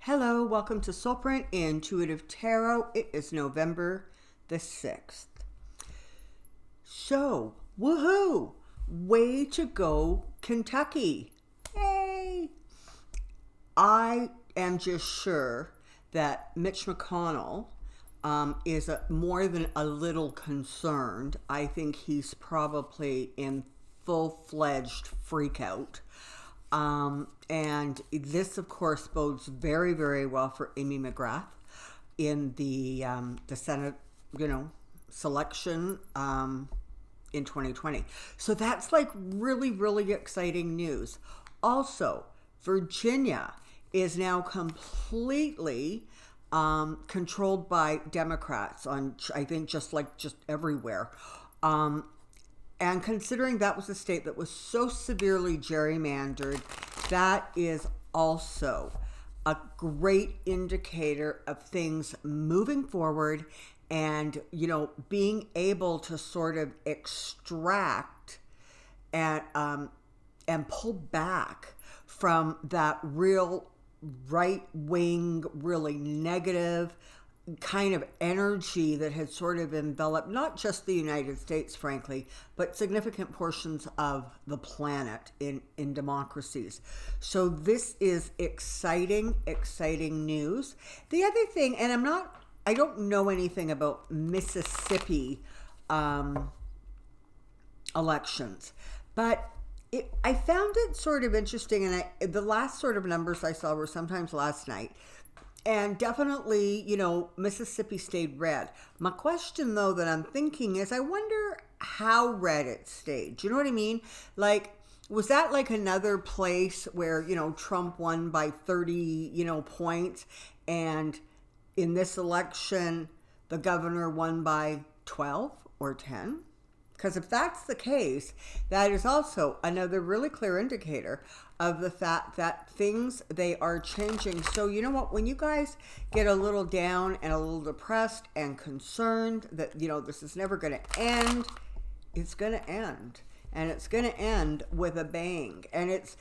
Hello, welcome to Soulprint Intuitive Tarot. It is November the 6th. So, woohoo! Way to go, Kentucky. Yay! I am just sure that Mitch McConnell is more than a little concerned. I think he's probably in full-fledged freak out. And this, of course, bodes very, very well for Amy McGrath in the Senate, selection in 2020. So that's like really, really exciting news. Also, Virginia is now completely controlled by Democrats on, I think, just everywhere. And considering that was a state that was so severely gerrymandered, that is also a great indicator of things moving forward and, being able to sort of extract and pull back from that real right-wing, really negative kind of energy that had sort of enveloped not just the United States, frankly, but significant portions of the planet in democracies. So this is exciting news. The other thing, and I don't know anything about Mississippi elections, but I found it sort of interesting, and the last sort of numbers I saw were sometimes last night. And definitely, Mississippi stayed red. My question, though, that I'm thinking is, I wonder how red it stayed. Do you know what I mean? Like, was that like another place where, Trump won by 30, points, and in this election, the governor won by 12 or 10? Because if that's the case, that is also another really clear indicator of the fact that things, they are changing. So you know what, when you guys get a little down and a little depressed and concerned that, this is never going to end, it's going to end. And it's going to end with a bang. And it's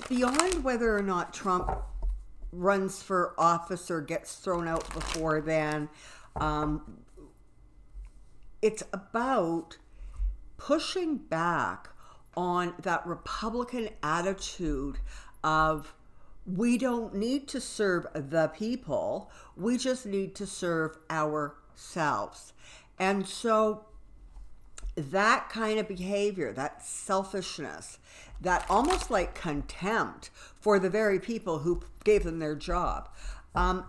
beyond whether or not Trump runs for office or gets thrown out before then. It's about pushing back on that Republican attitude of, we don't need to serve the people, we just need to serve ourselves. And so that kind of behavior, that selfishness, that almost like contempt for the very people who gave them their job,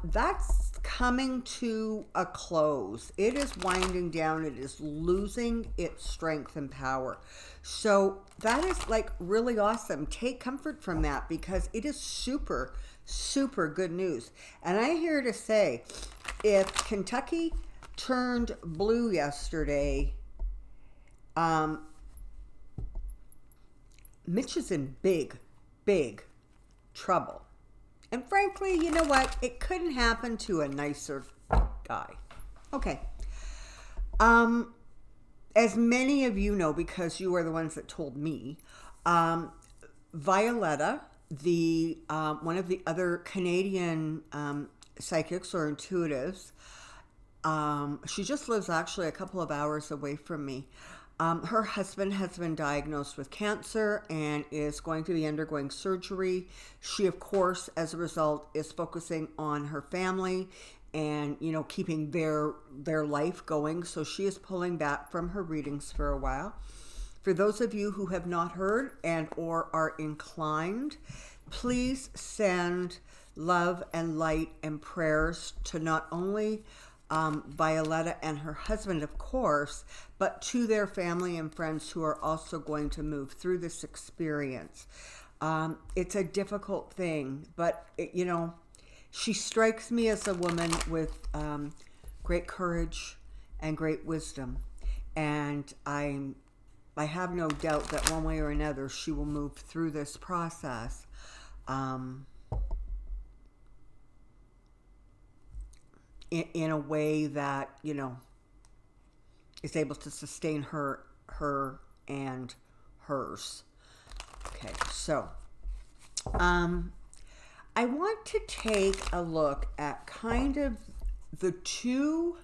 that's coming to a close. It is winding down. It is losing its strength and power. So that is like really awesome. Take comfort from that, because it is super, super good news. And I'm here to say, if Kentucky turned blue yesterday, Mitch is in big, big trouble. And frankly, you know what? It couldn't happen to a nicer guy. Okay. As many of you know, because you are the ones that told me, Violetta, the one of the other Canadian psychics or intuitives, she just lives actually a couple of hours away from me. Her husband has been diagnosed with cancer and is going to be undergoing surgery. She, of course, as a result, is focusing on her family and, keeping their life going. So she is pulling back from her readings for a while. For those of you who have not heard and or are inclined, please send love and light and prayers to not only Violetta and her husband, of course, but to their family and friends who are also going to move through this experience. It's a difficult thing, but she strikes me as a woman with great courage and great wisdom, and I have no doubt that one way or another she will move through this process. In a way that, is able to sustain her and hers. Okay, so I want to take a look at kind of the two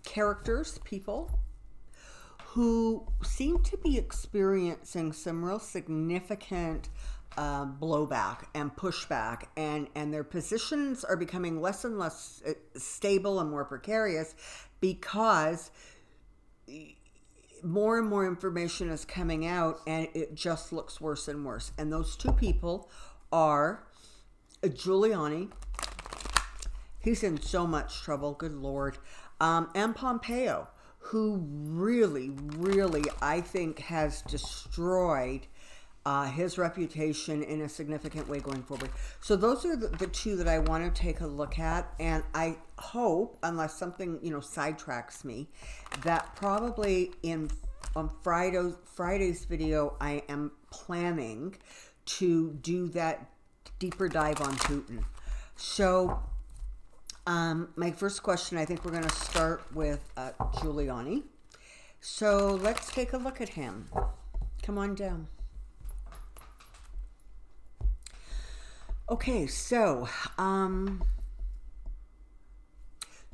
characters, people, who seem to be experiencing some real significant blowback and pushback, and their positions are becoming less and less stable and more precarious because more and more information is coming out and it just looks worse and worse. And those two people are Giuliani. He's in so much trouble, good Lord. And Pompeo, who really, really, I think, has destroyed his reputation in a significant way going forward. So those are the two that I want to take a look at. And I hope, unless something, sidetracks me, that probably on Friday's video, I am planning to do that deeper dive on Putin. So my first question, I think we're going to start with Giuliani. So let's take a look at him. Come on down. Okay, so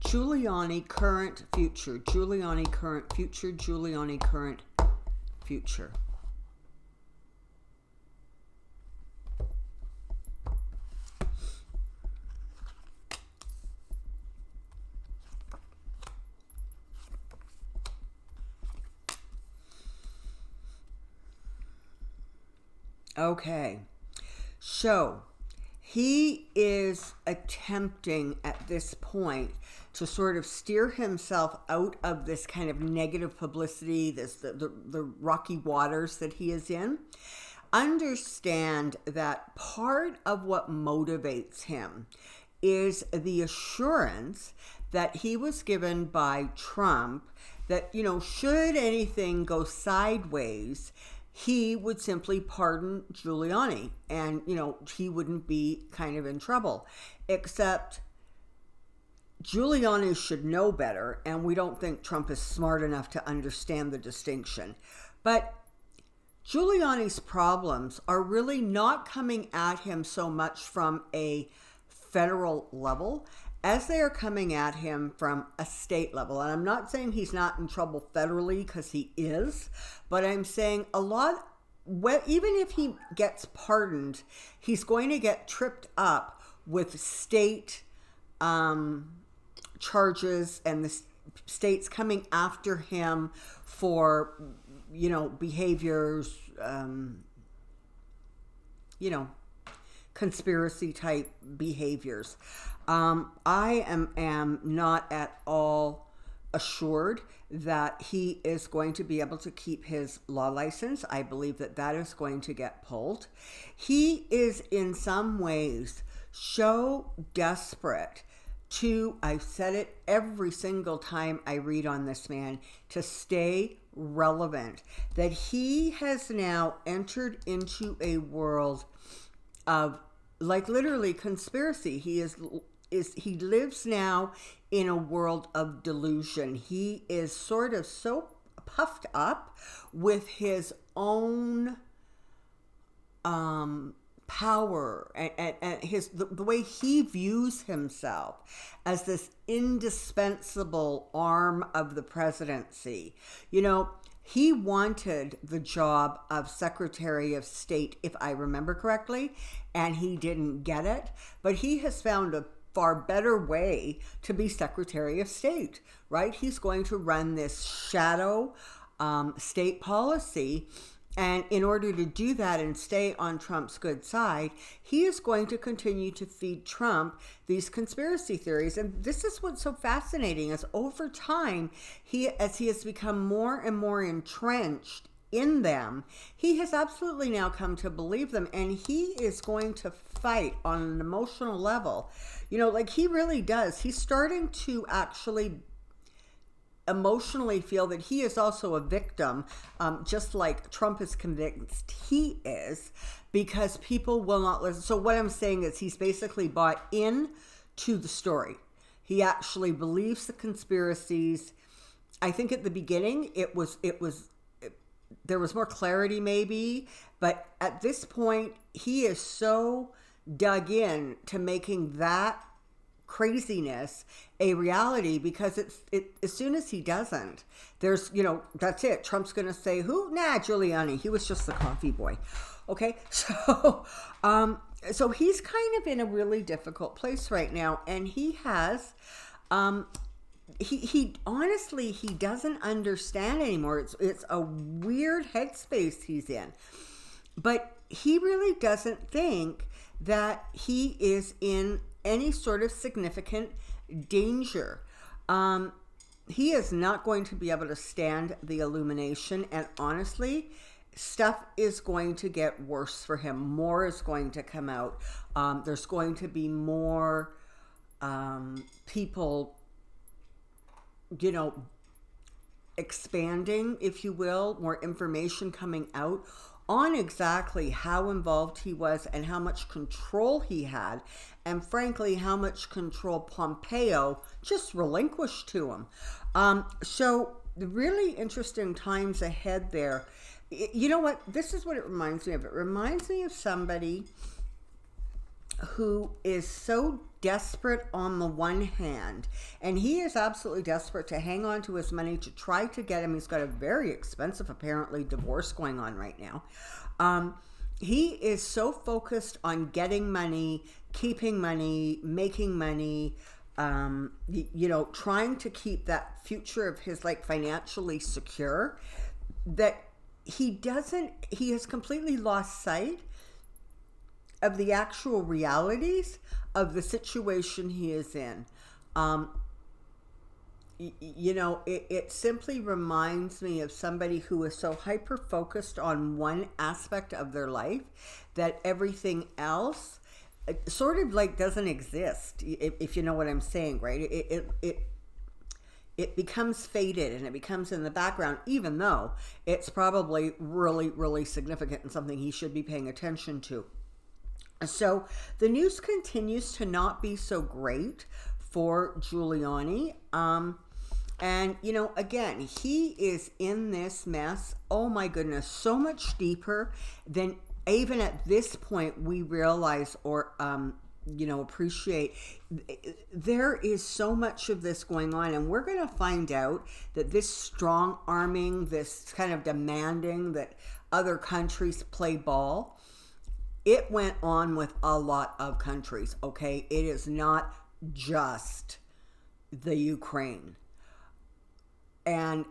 Giuliani, current, future. Giuliani, current, future. Giuliani, current, future. Okay, so he is attempting at this point to sort of steer himself out of this kind of negative publicity, the rocky waters that he is in. Understand that part of what motivates him is the assurance that he was given by Trump that, should anything go sideways, he would simply pardon Giuliani and, he wouldn't be kind of in trouble. Except Giuliani should know better, and we don't think Trump is smart enough to understand the distinction. But Giuliani's problems are really not coming at him so much from a federal level as they are coming at him from a state level. And I'm not saying he's not in trouble federally, because he is, but I'm saying even if he gets pardoned, he's going to get tripped up with state charges, and the states coming after him for, behaviors, conspiracy type behaviors. I am not at all assured that he is going to be able to keep his law license. I believe that is going to get pulled. He is in some ways so desperate to, I've said it every single time I read on this man, to stay relevant, that he has now entered into a world of literally conspiracy. He lives now in a world of delusion. He is sort of so puffed up with his own power and the way he views himself as this indispensable arm of the presidency. He wanted the job of Secretary of State, if I remember correctly, and he didn't get it. But he has found a far better way to be Secretary of State, right? He's going to run this shadow state policy. And in order to do that and stay on Trump's good side, he is going to continue to feed Trump these conspiracy theories. And this is what's so fascinating, is over time, as he has become more and more entrenched in them, he has absolutely now come to believe them. And he is going to fight on an emotional level. He really does. He's starting to actually emotionally feel that he is also a victim, just like Trump is convinced he is, because people will not listen. So what I'm saying is he's basically bought in to the story. He actually believes the conspiracies. I think at the beginning it was there was more clarity maybe, but at this point he is so dug in to making that craziness a reality, because as soon as he doesn't, there's, that's it. Trump's going to say, who? Nah, Giuliani. He was just the coffee boy. Okay. So he's kind of in a really difficult place right now. And he has, he honestly, he doesn't understand anymore. It's a weird headspace he's in, but he really doesn't think that he is in any sort of significant danger. He is not going to be able to stand the illumination, and honestly, stuff is going to get worse for him. More is going to come out. There's going to be more people, expanding, if you will, more information coming out on exactly how involved he was and how much control he had, and frankly, how much control Pompeo just relinquished to him. So the really interesting times ahead there. You know what? This is what it reminds me of. It reminds me of somebody who is so desperate on the one hand, and he is absolutely desperate to hang on to his money to try to get him. He's got a very expensive, apparently, divorce going on right now. He is so focused on getting money, keeping money, making money, trying to keep that future of his financially secure, that he has completely lost sight of the actual realities of the situation he is in. It simply reminds me of somebody who is so hyper focused on one aspect of their life that everything else sort of doesn't exist, if you know what I'm saying, right? It becomes faded and it becomes in the background, even though it's probably really, really significant and something he should be paying attention to. So the news continues to not be so great for Giuliani. And, again, he is in this mess, oh my goodness, so much deeper than even at this point we realize or, appreciate. There is so much of this going on, and we're going to find out that this strong arming, this kind of demanding that other countries play ball, it went on with a lot of countries, okay? It is not just the Ukraine. And,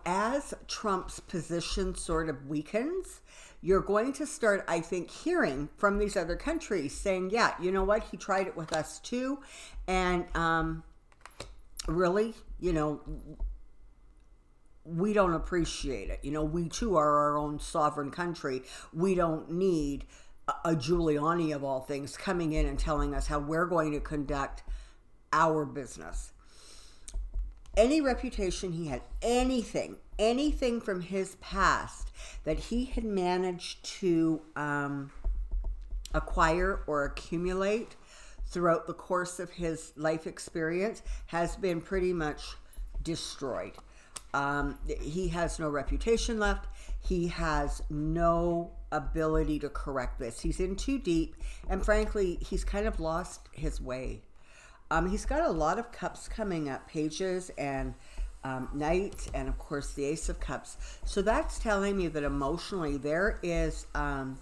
as Trump's position sort of weakens, you're going to start, I think, hearing from these other countries saying, yeah, you know what? He tried it with us too. And really, we don't appreciate it. We too are our own sovereign country. We don't need a Giuliani of all things coming in and telling us how we're going to conduct our business. Any reputation he had, anything from his past that he had managed to acquire or accumulate throughout the course of his life experience has been pretty much destroyed. He has no reputation left. He has no ability to correct this. He's in too deep, and frankly, he's kind of lost his way. He's got a lot of cups coming up, pages and knights, and of course the Ace of Cups. So that's telling me that emotionally there is some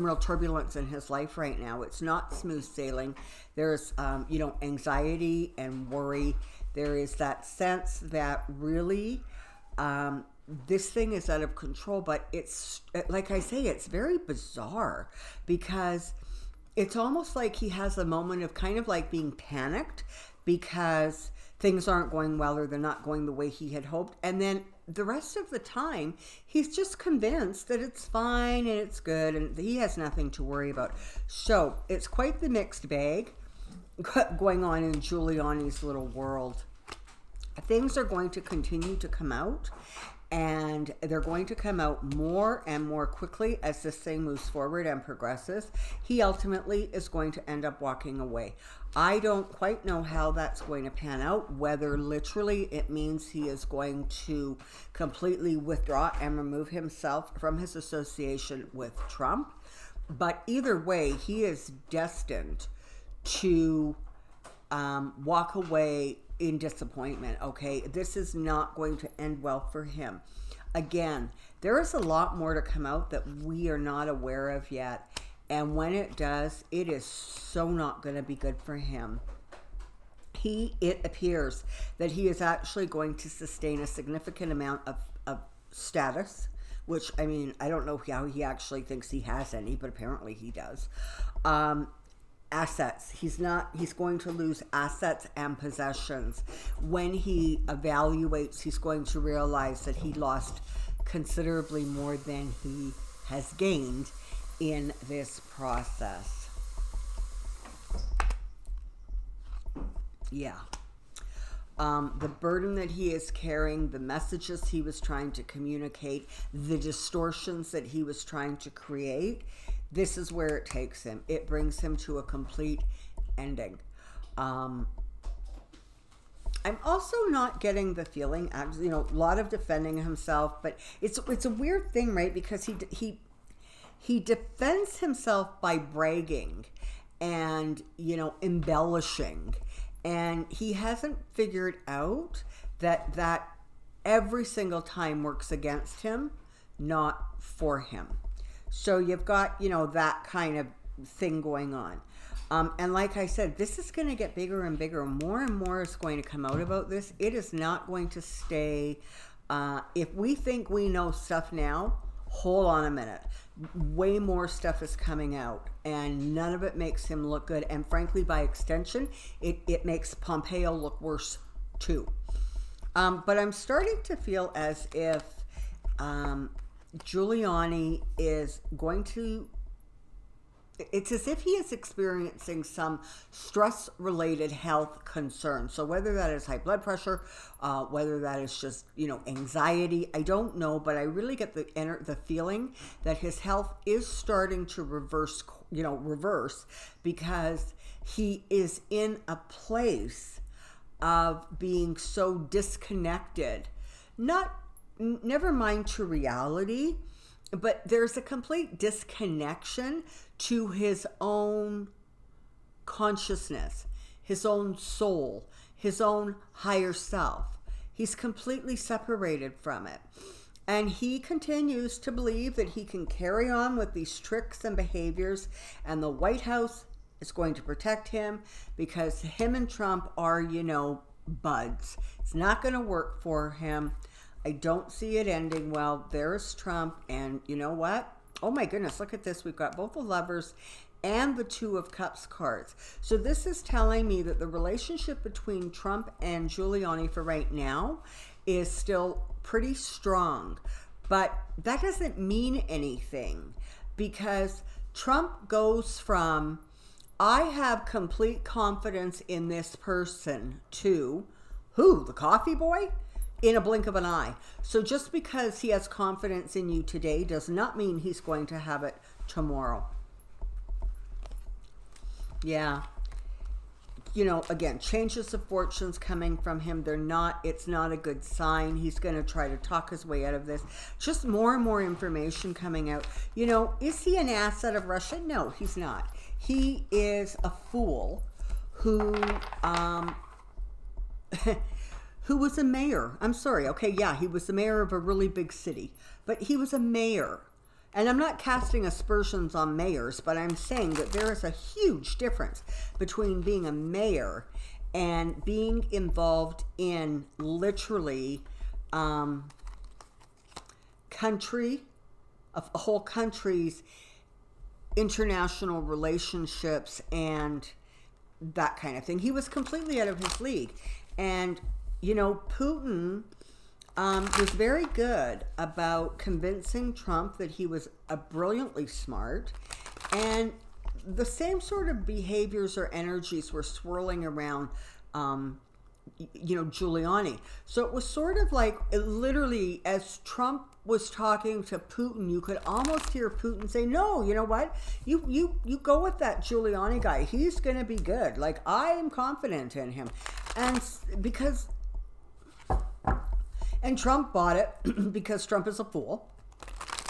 real turbulence in his life right now. It's not smooth sailing. There's, anxiety and worry. There is that sense that really this thing is out of control, but it's, like I say, it's very bizarre because it's almost like he has a moment of kind of being panicked because things aren't going well or they're not going the way he had hoped. And then the rest of the time, he's just convinced that it's fine and it's good and he has nothing to worry about. So it's quite the mixed bag going on in Giuliani's little world. Things are going to continue to come out, And they're going to come out more and more quickly as this thing moves forward and progresses. He ultimately is going to end up walking away. I don't quite know how that's going to pan out, whether literally it means he is going to completely withdraw and remove himself from his association with Trump. But either way, he is destined to walk away in disappointment. Okay, this is not going to end well for him. Again, there is a lot more to come out that we are not aware of yet, and when it does, it is so not going to be good for him. It appears that he is actually going to sustain a significant amount of status, which, I mean, I don't know how he actually thinks he has any, but apparently he does. Assets. He's going to lose assets and possessions. When he evaluates, he's going to realize that he lost considerably more than he has gained in this process. Yeah. The burden that he is carrying, the messages he was trying to communicate, the distortions that he was trying to create, this is where it takes him. It brings him to a complete ending. I'm also not getting the feeling, you know, a lot of defending himself, but it's a weird thing, right? Because he defends himself by bragging and, you know, embellishing. And he hasn't figured out that every single time works against him, not for him. So you've got, you know, that kind of thing going on. And like I said, this is going to get bigger and bigger. More and more is going to come out about this. It is not going to stay. If we think we know stuff now, hold on a minute. Way more stuff is coming out, and none of it makes him look good. And frankly, by extension, it makes Pompeo look worse too. But I'm starting to feel as if Giuliani is going to, it's as if he is experiencing some stress-related health concern. So whether that is high blood pressure, whether that is just, you know, anxiety, I don't know, but I really get the feeling that his health is starting to reverse because he is in a place of being so disconnected, never mind to reality, but there's a complete disconnection to his own consciousness, his own soul, his own higher self. He's completely separated from it. And he continues to believe that he can carry on with these tricks and behaviors, and the White House is going to protect him because him and Trump are, you know, buds. It's not going to work for him. I don't see it ending well. There's Trump, and you know what? Oh my goodness, look at this. We've got both the Lovers and the Two of Cups cards. So this is telling me that the relationship between Trump and Giuliani for right now is still pretty strong. But that doesn't mean anything, because Trump goes from, I have complete confidence in this person, to, who, the coffee boy? In a blink of an eye. So just because he has confidence in you today does not mean he's going to have it tomorrow. Yeah. You know, again, changes of fortunes coming from him. It's not a good sign. He's going to try to talk his way out of this. Just more and more information coming out. You know, is he an asset of Russia? No, he's not. He is a fool who, who was a mayor. I'm sorry. Okay, yeah, he was the mayor of a really big city, but he was a mayor. And I'm not casting aspersions on mayors, but I'm saying that there is a huge difference between being a mayor and being involved in literally a whole country's international relationships and that kind of thing. He was completely out of his league. And you know, Putin was very good about convincing Trump that he was brilliantly smart, and the same sort of behaviors or energies were swirling around Giuliani. So it was sort of like, literally, as Trump was talking to Putin, you could almost hear Putin say, no, you know what? You go with that Giuliani guy. He's going to be good. Like, I am confident in him. And Trump bought it because Trump is a fool.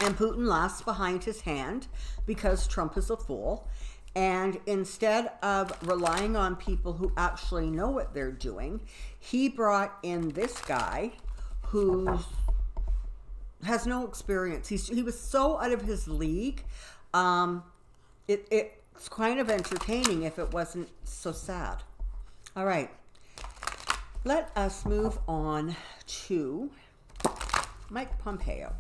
And Putin laughs behind his hand because Trump is a fool. And instead of relying on people who actually know what they're doing, he brought in this guy who has no experience. He was so out of his league. It's kind of entertaining if it wasn't so sad. All right. Let us move on to Mike Pompeo.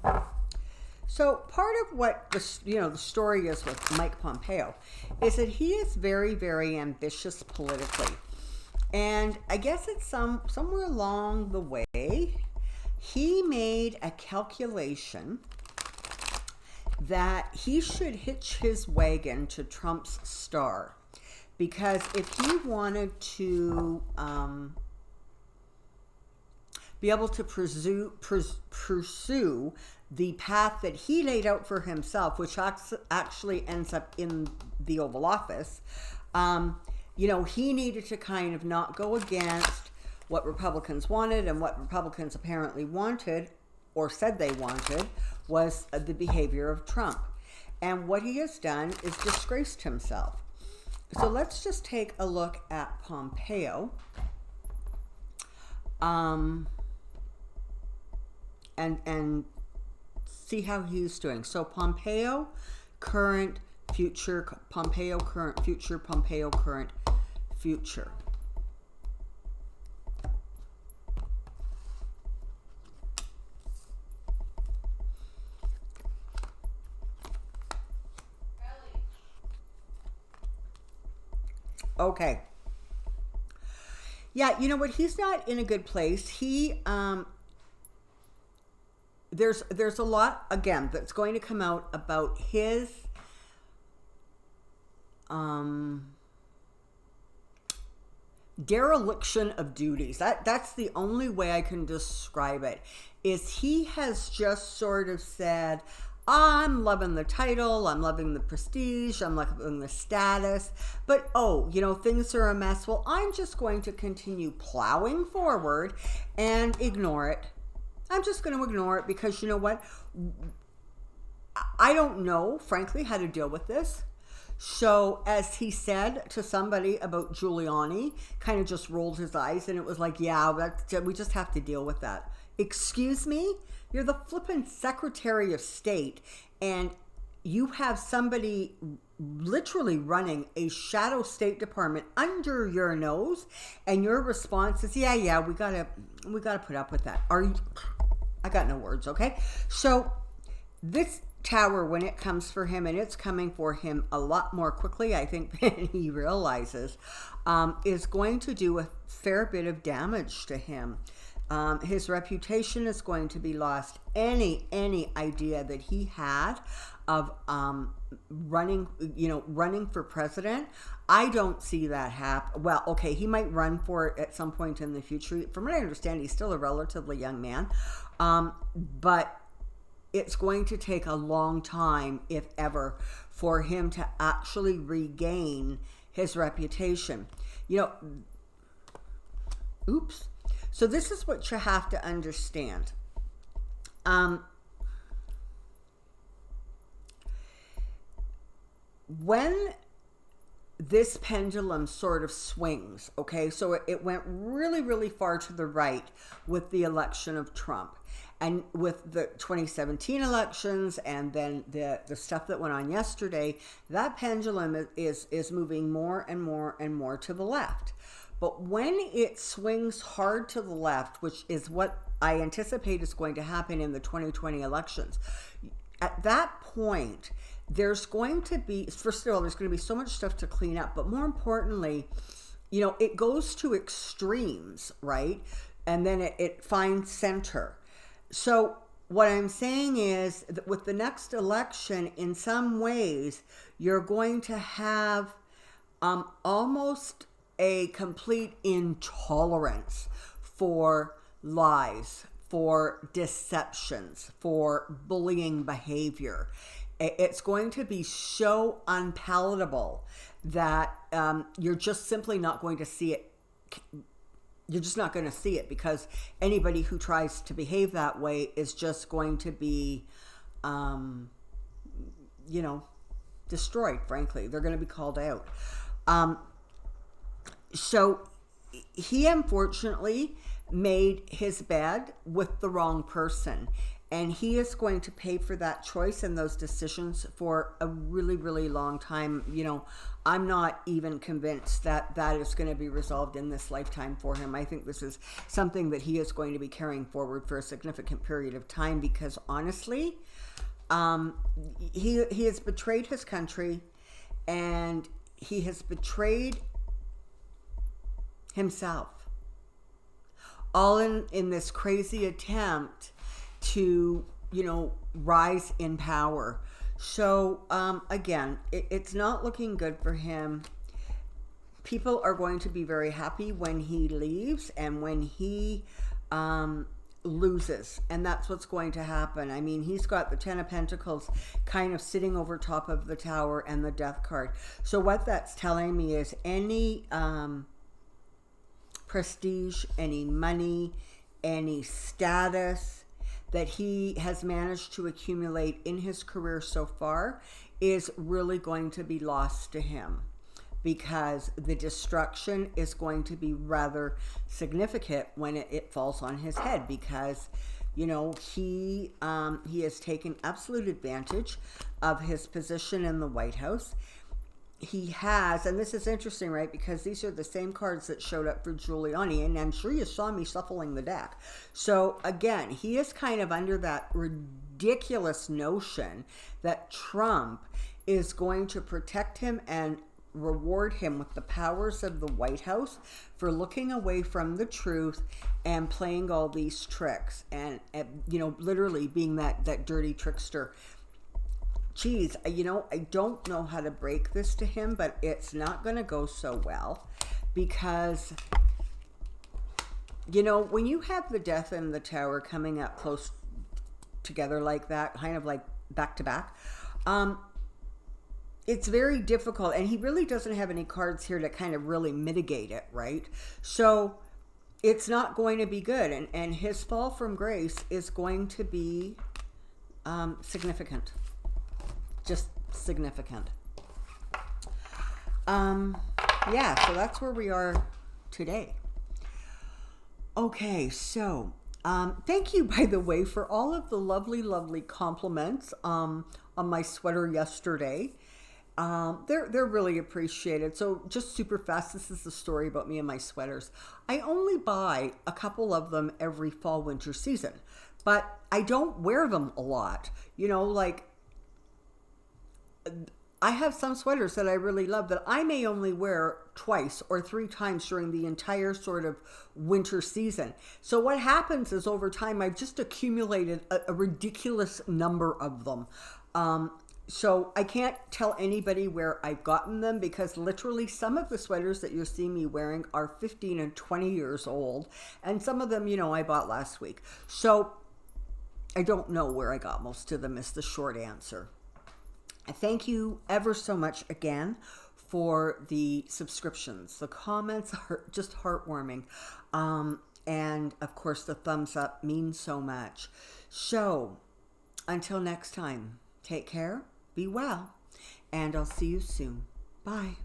So part of what the story is with Mike Pompeo is that he is very, very ambitious politically. And I guess it's somewhere along the way, he made a calculation that he should hitch his wagon to Trump's star. Because if he wanted to be able to pursue the path that he laid out for himself, which actually ends up in the Oval Office, he needed to kind of not go against what Republicans wanted, and what Republicans apparently wanted, or said they wanted, was the behavior of Trump. And what he has done is disgraced himself. So let's just take a look at Pompeo. And see how he's doing. So Pompeo, current, future, Pompeo, current, future, Pompeo, current, future. Okay. Yeah, you know what? He's not in a good place. There's a lot, again, that's going to come out about his dereliction of duties. That's the only way I can describe it, is he has just sort of said, I'm loving the title, I'm loving the prestige, I'm loving the status, but things are a mess. Well, I'm just going to continue plowing forward and ignore it. I'm just going to ignore it because you know what? I don't know, frankly, how to deal with this. So as he said to somebody about Giuliani, kind of just rolled his eyes, and it was like, yeah, we just have to deal with that. Excuse me? You're the flippin' Secretary of State, and you have somebody literally running a shadow State Department under your nose, and your response is, yeah, we gotta put up with that. I got no words, okay? So this tower, when it comes for him, and it's coming for him a lot more quickly, I think, than he realizes, is going to do a fair bit of damage to him. His reputation is going to be lost. Any idea that he had of running for president, I don't see that happen. Well, okay, he might run for it at some point in the future. From what I understand, he's still a relatively young man, but it's going to take a long time, if ever, for him to actually regain his reputation. Oops. So this is what you have to understand. When this pendulum sort of swings, okay, so it went really, really far to the right with the election of Trump, and with the 2017 elections, and then the stuff that went on yesterday, that pendulum is moving more and more and more to the left. But when it swings hard to the left, which is what I anticipate is going to happen in the 2020 elections, at that point, there's going to be, first of all, there's going to be so much stuff to clean up, but more importantly, it goes to extremes, right? And then it finds center. So what I'm saying is that with the next election, in some ways, you're going to have almost a complete intolerance for lies, for deceptions, for bullying behavior. It's going to be so unpalatable that you're just simply not going to see it. You're just not going to see it, because anybody who tries to behave that way is just going to be, destroyed, frankly. They're going to be called out. So he unfortunately made his bed with the wrong person, and he is going to pay for that choice and those decisions for a really, really long time. I'm not even convinced that that is going to be resolved in this lifetime for him. I think this is something that he is going to be carrying forward for a significant period of time, because honestly, he has betrayed his country, and he has betrayed himself, all in this crazy attempt to rise in power. So again, it's not looking good for him. People are going to be very happy when he leaves and when he loses, and that's what's going to happen. I mean, he's got the Ten of Pentacles kind of sitting over top of the Tower and the Death card. So what that's telling me is any prestige, any money, any status that he has managed to accumulate in his career so far is really going to be lost to him, because the destruction is going to be rather significant when it falls on his head, because he has taken absolute advantage of his position in the White House. He has, and this is interesting, right? Because these are the same cards that showed up for Giuliani, and I'm sure you saw me shuffling the deck. So again, he is kind of under that ridiculous notion that Trump is going to protect him and reward him with the powers of the White House for looking away from the truth and playing all these tricks, and literally being that dirty trickster. Geez, I don't know how to break this to him, but it's not going to go so well, because, when you have the Death and the Tower coming up close together like that, kind of like back to back, it's very difficult, and he really doesn't have any cards here to kind of really mitigate it, right? So it's not going to be good, and his fall from grace is going to be significant. Just significant. Yeah, so that's where we are today. Okay, so thank you, by the way, for all of the lovely, lovely compliments on my sweater yesterday. They're really appreciated. So just super fast, this is the story about me and my sweaters. I only buy a couple of them every fall, winter season, but I don't wear them a lot. I have some sweaters that I really love that I may only wear twice or three times during the entire sort of winter season. So what happens is, over time, I've just accumulated a ridiculous number of them. So I can't tell anybody where I've gotten them, because literally some of the sweaters that you're seeing me wearing are 15 and 20 years old. And some of them, I bought last week. So I don't know where I got most of them, is the short answer. Thank you ever so much again for the subscriptions. The comments are just heartwarming. And of course, the thumbs up means so much. So until next time, take care, be well, and I'll see you soon. Bye.